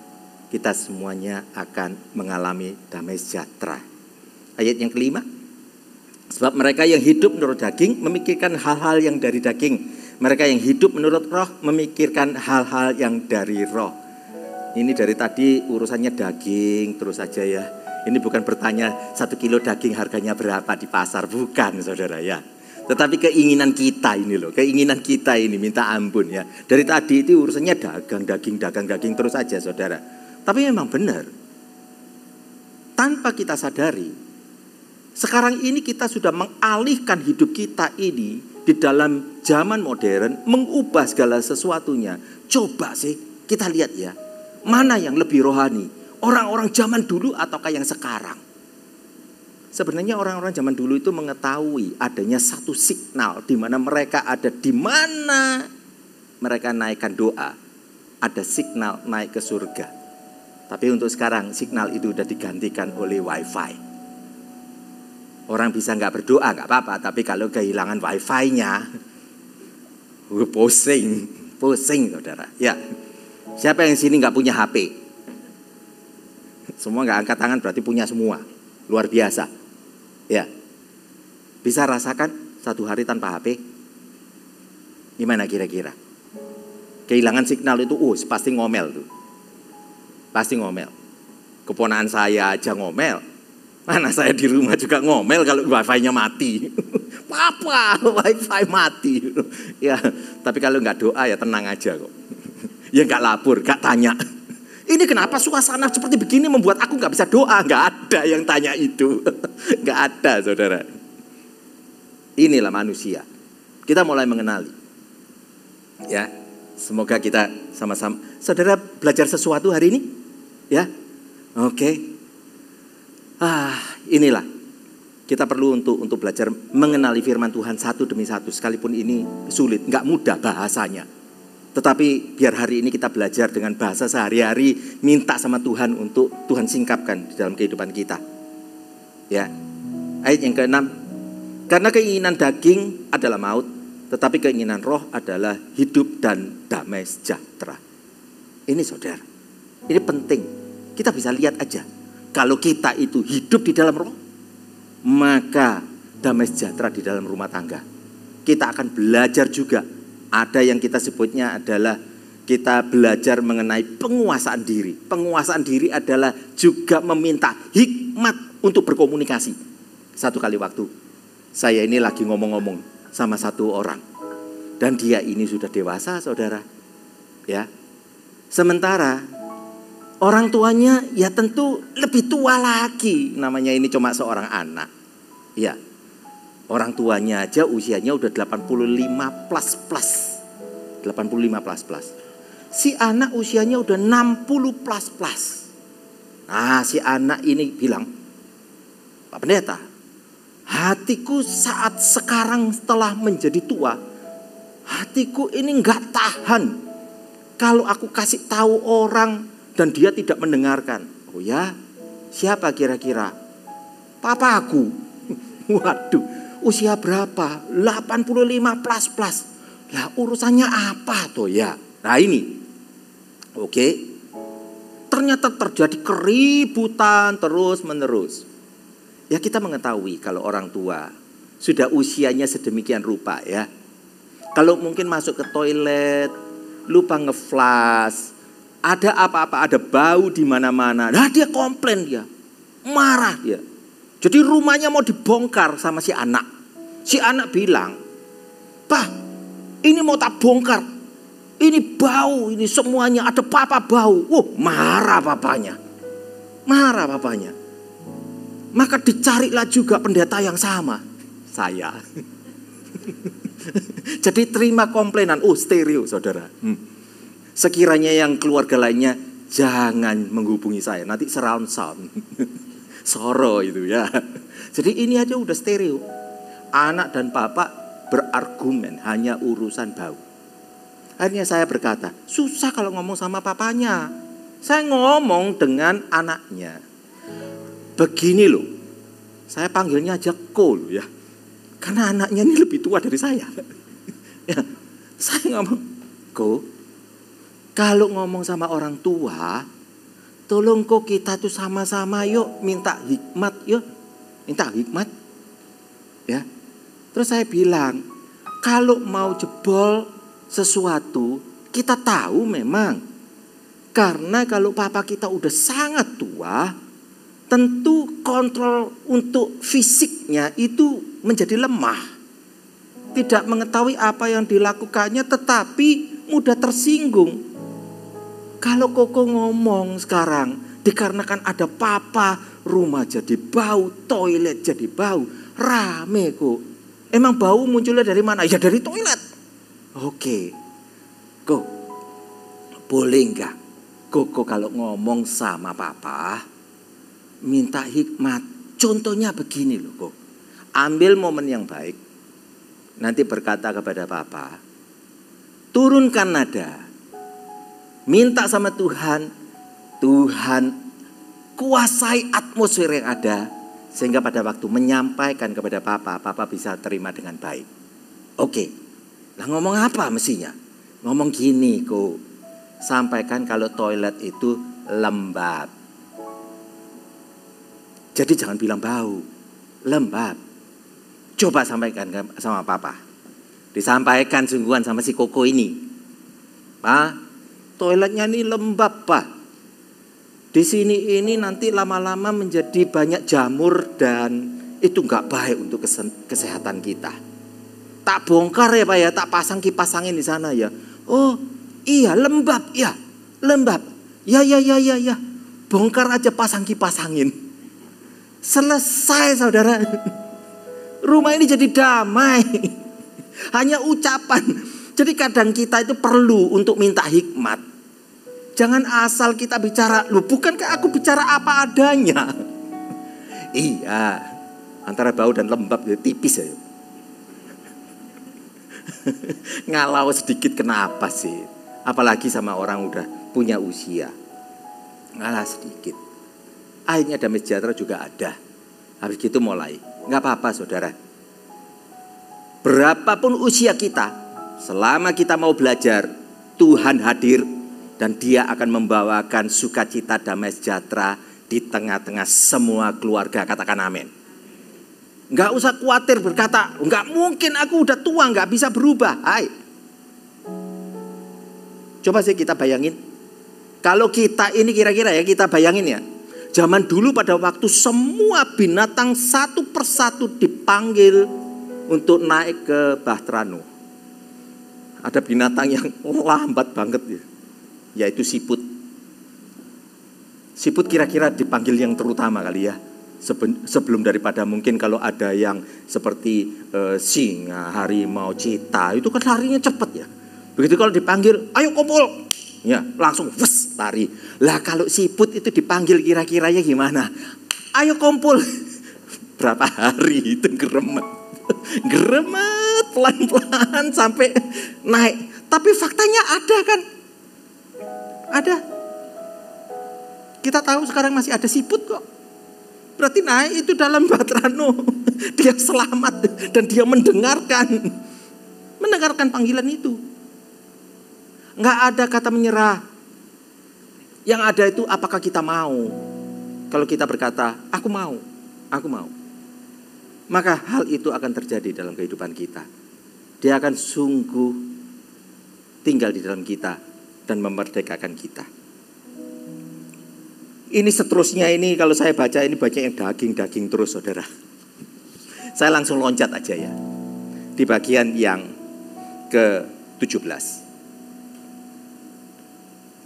kita semuanya akan mengalami damai sejahtera. Ayat yang kelima. Sebab mereka yang hidup menurut daging memikirkan hal-hal yang dari daging. Mereka yang hidup menurut roh memikirkan hal-hal yang dari roh. Ini dari tadi urusannya daging terus saja ya. Ini bukan bertanya 1 kilo daging harganya berapa di pasar. Bukan saudara ya. Tetapi keinginan kita ini loh. Keinginan kita ini minta ampun ya. Dari tadi itu urusannya dagang daging terus saja saudara. Tapi memang benar. Tanpa kita sadari. Sekarang ini kita sudah mengalihkan hidup kita ini di dalam zaman modern, mengubah segala sesuatunya. Coba sih kita lihat ya, mana yang lebih rohani, orang-orang zaman dulu ataukah yang sekarang? Sebenarnya orang-orang zaman dulu itu mengetahui adanya satu signal di mana mereka ada, di mana mereka naikkan doa, ada signal naik ke surga. Tapi untuk sekarang signal itu sudah digantikan oleh wifi. Orang bisa nggak berdoa nggak apa-apa, tapi kalau kehilangan wifi-nya, pusing saudara. Ya, siapa yang sini nggak punya HP? Semua nggak angkat tangan berarti punya semua, luar biasa. Ya, bisa rasakan 1 hari tanpa HP? Gimana kira-kira? Kehilangan signal itu, pasti ngomel tuh, pasti ngomel. Keponakan saya aja ngomel. Mana saya di rumah juga ngomel kalau wifi-nya mati. Papa, wifi mati. Ya, tapi kalau nggak doa ya tenang aja kok. Ya nggak lapor, nggak tanya. Ini kenapa suasana seperti begini membuat aku nggak bisa doa? Nggak ada yang tanya itu. Nggak ada saudara. Inilah manusia. Kita mulai mengenali. Ya, semoga kita sama-sama. Saudara belajar sesuatu hari ini? Ya, oke. Inilah kita perlu untuk belajar mengenali firman Tuhan satu demi satu. Sekalipun ini sulit, nggak mudah bahasanya. Tetapi biar hari ini kita belajar dengan bahasa sehari-hari, minta sama Tuhan untuk Tuhan singkapkan di dalam kehidupan kita. Ya, ayat yang ke-6. Karena keinginan daging adalah maut, tetapi keinginan roh adalah hidup dan damai sejahtera. Ini saudara, ini penting. Kita bisa lihat aja. Kalau kita itu hidup di dalam roh, maka damai sejahtera di dalam rumah tangga. Kita akan belajar juga. Ada yang kita sebutnya adalah kita belajar mengenai penguasaan diri. Penguasaan diri adalah juga meminta hikmat untuk berkomunikasi. Satu kali waktu, saya ini lagi ngomong-ngomong sama satu orang. Dan dia ini sudah dewasa saudara. Ya. Sementara orang tuanya ya tentu lebih tua lagi. Namanya ini cuma seorang anak. Ya. Orang tuanya aja usianya udah 85 plus. 85 plus. Si anak usianya udah 60 plus. Nah, si anak ini bilang, Pak Pendeta, hatiku saat sekarang setelah menjadi tua, hatiku ini nggak tahan kalau aku kasih tahu orang dan dia tidak mendengarkan. Oh ya, siapa kira-kira? Papaku. Waduh, usia berapa? 85 plus. Lah urusannya apa tuh ya? Nah ini, oke. Ternyata terjadi keributan terus menerus. Ya kita mengetahui kalau orang tua sudah usianya sedemikian rupa ya. Kalau mungkin masuk ke toilet, lupa ngeflush, ada apa-apa, ada bau di mana-mana. Nah dia komplain dia, marah dia. Jadi rumahnya mau dibongkar sama si anak. Si anak bilang, "Pak, ini mau tak bongkar. Ini bau, ini semuanya ada papa bau." Marah papanya. Marah papanya. Maka dicarilah juga pendeta yang sama, saya. Jadi terima komplainan, stereo saudara. Sekiranya yang keluarga lainnya jangan menghubungi saya, nanti surround sound. Soro itu ya. Jadi ini aja udah stereo. Anak dan bapak berargumen hanya urusan bau. Akhirnya saya berkata, susah kalau ngomong sama papanya. Saya ngomong dengan anaknya. Begini loh, saya panggilnya aja Ko loh ya. Karena anaknya ini lebih tua dari saya. Ya, saya ngomong, Ko, kalau ngomong sama orang tua, tolong kok kita tuh sama-sama yuk minta hikmat yuk. Minta hikmat. Ya. Terus saya bilang, kalau mau jebol sesuatu, kita tahu memang. Karena kalau papa kita udah sangat tua, tentu kontrol untuk fisiknya itu menjadi lemah. Tidak mengetahui apa yang dilakukannya tetapi mudah tersinggung. Kalau Koko ngomong sekarang, dikarenakan ada papa, rumah jadi bau, toilet jadi bau, rame kok. Emang bau munculnya dari mana? Ya dari toilet. Oke, Kok, boleh enggak Koko kalau ngomong sama papa, minta hikmat. Contohnya begini loh Kok. Ambil momen yang baik, nanti berkata kepada papa, turunkan nada. Minta sama Tuhan, Tuhan kuasai atmosfer yang ada. Sehingga pada waktu menyampaikan kepada papa, papa bisa terima dengan baik. Oke, lah ngomong apa mestinya? Ngomong gini Kok, sampaikan kalau toilet itu lembab. Jadi jangan bilang bau, lembab. Coba sampaikan sama papa. Disampaikan sungguhan sama si Koko ini. Pak, toiletnya ini lembab Pak. Di sini ini nanti lama-lama menjadi banyak jamur dan itu nggak baik untuk kesehatan kita. Tak bongkar ya Pak ya, tak pasang kipas angin di sana ya. Oh iya lembab ya, lembab. Ya. Bongkar aja pasang kipas angin. Selesai saudara. Rumah ini jadi damai. Hanya ucapan. Jadi kadang kita itu perlu untuk minta hikmat. Jangan asal kita bicara, loh bukankah aku bicara apa adanya? Iya, antara bau dan lembab ya tipis ya. Ngalau sedikit kenapa sih? Apalagi sama orang udah punya usia. Ngalah sedikit. Akhirnya damai sejahtera juga ada. Habis gitu mulai. Gak apa-apa saudara. Berapapun usia kita, selama kita mau belajar, Tuhan hadir. Dan dia akan membawakan sukacita damai sejahtera di tengah-tengah semua keluarga. Katakan amin. Gak usah khawatir berkata, gak mungkin aku udah tua gak bisa berubah. Hai. Coba sih kita bayangin. Kalau kita ini kira-kira ya kita bayangin ya. Zaman dulu pada waktu semua binatang satu persatu dipanggil untuk naik ke Bahtera Nuh. Ada binatang yang lambat banget ya. Yaitu siput. Siput kira-kira dipanggil yang terutama kali ya. Sebelum daripada mungkin kalau ada yang seperti singa, harimau, cita, itu kan larinya cepat ya. Begitu kalau dipanggil, ayo kumpul, ya langsung wes lari. Lah kalau siput itu dipanggil kira-kiranya gimana? Ayo kumpul. Berapa hari itu geremet. Geremet pelan-pelan sampai naik. Tapi faktanya ada kan? Ada. Kita tahu sekarang masih ada siput kok. Berarti naik itu dalam Bahtera Nuh. Dia selamat dan dia mendengarkan panggilan itu. Nggak ada kata menyerah. Yang ada itu apakah kita mau. Kalau kita berkata, aku mau. maka hal itu akan terjadi dalam kehidupan kita. Dia akan sungguh tinggal di dalam kita dan memerdekakan kita. Ini seterusnya ini kalau saya baca ini banyak yang daging-daging terus saudara. Saya langsung loncat aja ya. Di bagian yang ke-17.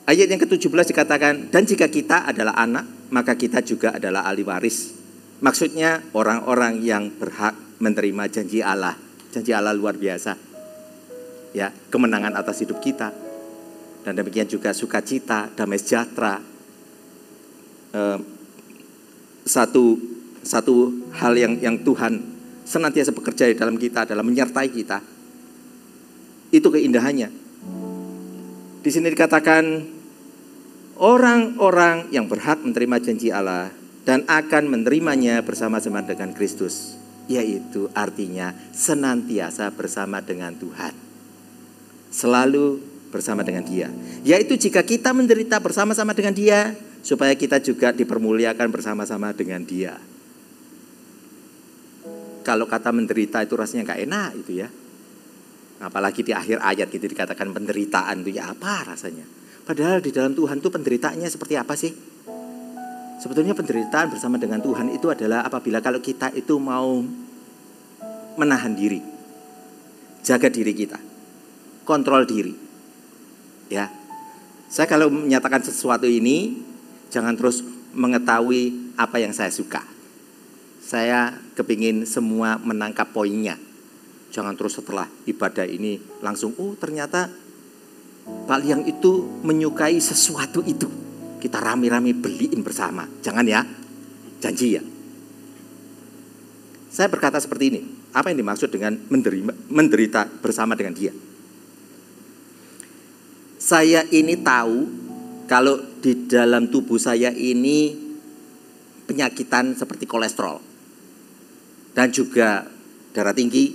Ayat yang ke-17 dikatakan, dan jika kita adalah anak, maka kita juga adalah ahli waris. Maksudnya orang-orang yang berhak menerima janji Allah. Janji Allah luar biasa. Ya, kemenangan atas hidup kita. Dan demikian juga sukacita, damai sejahtera. Satu hal yang Tuhan senantiasa bekerja di dalam kita adalah menyertai kita. Itu keindahannya. Di sini dikatakan orang-orang yang berhak menerima janji Allah dan akan menerimanya bersama-sama dengan Kristus, yaitu artinya senantiasa bersama dengan Tuhan, selalu bersama dengan Dia. Yaitu jika kita menderita bersama-sama dengan Dia, supaya kita juga dipermuliakan bersama-sama dengan Dia. Kalau kata menderita itu rasanya gak enak itu ya. Apalagi di akhir ayat itu dikatakan penderitaan itu ya apa rasanya. Padahal di dalam Tuhan itu penderitaannya seperti apa sih? Sebetulnya penderitaan bersama dengan Tuhan itu adalah apabila kalau kita itu mau menahan diri, jaga diri kita, kontrol diri. Ya, saya kalau menyatakan sesuatu ini jangan terus mengetahui apa yang saya suka. Saya kepingin semua menangkap poinnya. Jangan terus setelah ibadah ini langsung, oh ternyata Pak Liang itu menyukai sesuatu itu. Kita rame-rame beliin bersama. Jangan ya, janji ya. Saya berkata seperti ini. Apa yang dimaksud dengan menderita bersama dengan Dia? Saya ini tahu kalau di dalam tubuh saya ini penyakitan seperti kolesterol. Dan juga darah tinggi,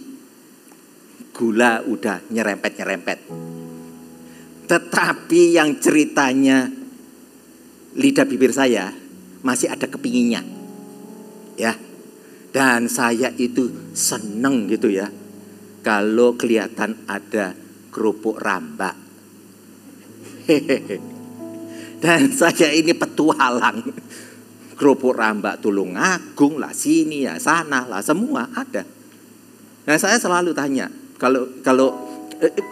gula udah nyerempet-nyerempet. Tetapi yang ceritanya lidah bibir saya masih ada kepinginnya. Ya. Dan saya itu seneng gitu ya. Kalau kelihatan ada kerupuk rambak. Hehehe. Dan saya ini petualang. Kerupuk rambak Tulungagung lah, sini ya, sana lah, semua ada. Nah saya selalu tanya,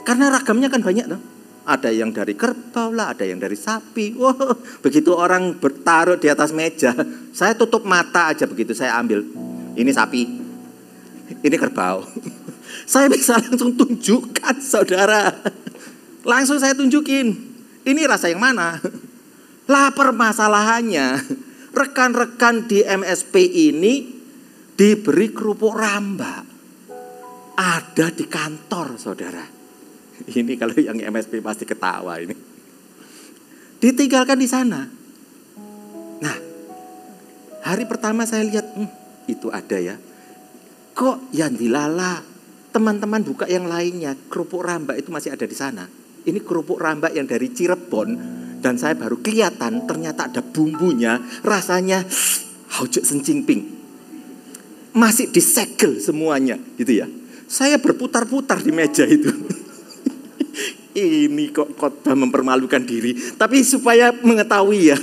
karena ragamnya kan banyak loh. Ada yang dari kerbau lah, ada yang dari sapi. Wow, begitu orang bertaruh di atas meja, saya tutup mata aja begitu saya ambil. Ini sapi, ini kerbau. Saya bisa langsung tunjukkan saudara. Langsung saya tunjukin. Ini rasa yang mana? Lah permasalahannya, rekan-rekan di MSP ini diberi kerupuk rambak. Ada di kantor saudara. Ini kalau yang MSP pasti ketawa ini. Ditinggalkan di sana. Nah, hari pertama saya lihat, itu ada ya. Kok yang dilala teman-teman buka yang lainnya, kerupuk rambak itu masih ada di sana. Ini kerupuk rambak yang dari Cirebon. Dan saya baru kelihatan ternyata ada bumbunya. Rasanya haujek sencingping. Masih disegel semuanya gitu ya. Saya berputar-putar di meja itu. Ini kok khotbah mempermalukan diri. Tapi supaya mengetahui ya,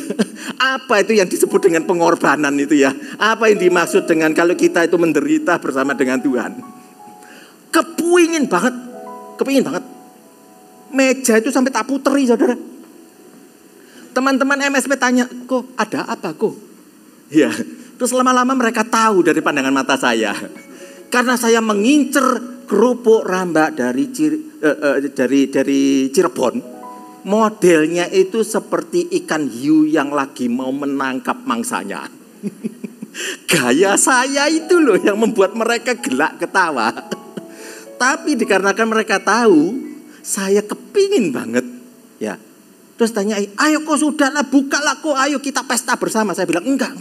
apa itu yang disebut dengan pengorbanan itu ya. Apa yang dimaksud dengan kalau kita itu menderita bersama dengan Tuhan. Kepingin banget. Meja itu sampai tak puteri saudara. Teman-teman MSP tanya, kok ada apa kok? Ya, terus lama-lama mereka tahu dari pandangan mata saya. Karena saya mengincer kerupuk rambak dari Cirebon. Modelnya itu seperti ikan hiu yang lagi mau menangkap mangsanya. Gaya saya itu loh yang membuat mereka gelak ketawa. Tapi dikarenakan mereka tahu, saya kepingin banget. Ya. Terus tanya, ayo kok sudahlah, bukalah kok, ayo kita pesta bersama. Saya bilang, enggak.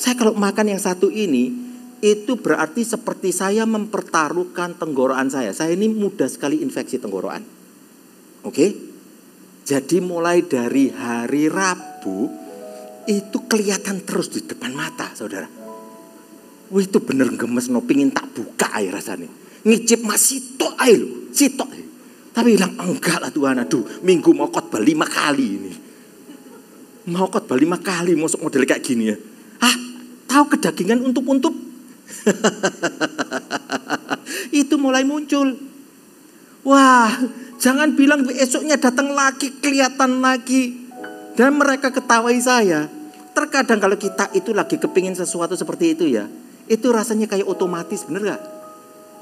Saya kalau makan yang satu ini, itu berarti seperti saya mempertaruhkan tenggorokan saya. Saya ini mudah sekali infeksi tenggorokan. Oke? Jadi mulai dari hari Rabu, itu kelihatan terus di depan mata, saudara. Wih itu bener gemes no, pingin tak buka air rasanya. Ngicip masih sitok air loh, sitok. Tapi bilang enggak lah Tuhan, aduh minggu mau khotbah 5 kali ini. Mau khotbah 5 kali, masuk model kayak gini ya. Tahu kedagingan untup-untup? Itu mulai muncul. Wah, jangan bilang esoknya datang lagi, kelihatan lagi. Dan mereka ketawai saya. Terkadang kalau kita itu lagi kepingin sesuatu seperti itu ya, itu rasanya kayak otomatis, bener gak?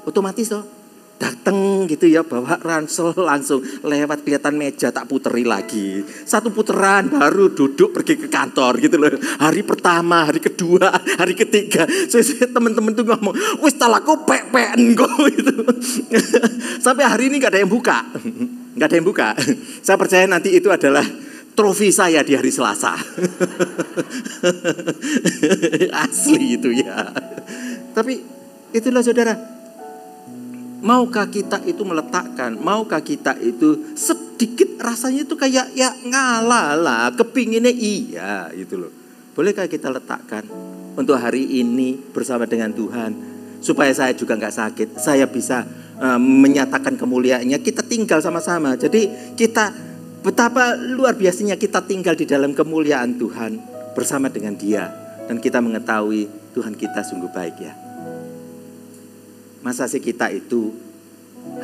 Otomatis toh. Datang gitu ya, bawa ransel langsung lewat kelihatan meja tak puteri lagi. Satu puteran baru duduk pergi ke kantor gitu loh. Hari pertama, hari kedua, hari ketiga. Teman-teman tuh ngomong, wis talaku pek-peken kok gitu. Sampai hari ini gak ada yang buka. Gak ada yang buka. Saya percaya nanti itu adalah trofi saya di hari Selasa. Asli itu ya. Tapi itulah saudara. Maukah kita itu meletakkan, maukah kita itu sedikit rasanya itu kayak ya ngalah lah, kepinginnya iya gitu loh. Bolehkah kita letakkan untuk hari ini bersama dengan Tuhan, supaya saya juga gak sakit, saya bisa menyatakan kemuliaannya, kita tinggal sama-sama. Jadi kita betapa luar biasanya kita tinggal di dalam kemuliaan Tuhan bersama dengan Dia. Dan kita mengetahui Tuhan kita sungguh baik ya. Masa sih kita itu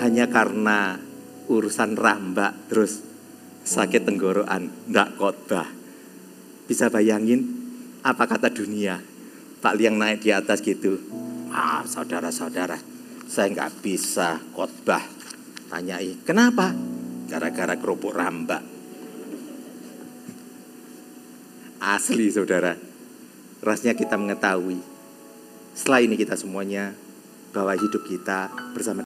hanya karena urusan rambak terus sakit tenggorokan, ndak khotbah. Bisa bayangin apa kata dunia? Pak Liang naik di atas gitu. Saudara-saudara, saya nggak bisa khotbah. Tanyai, kenapa? Gara-gara kerupuk rambak. Asli saudara, rasanya kita mengetahui setelah ini kita semuanya bahwa hidup kita bersama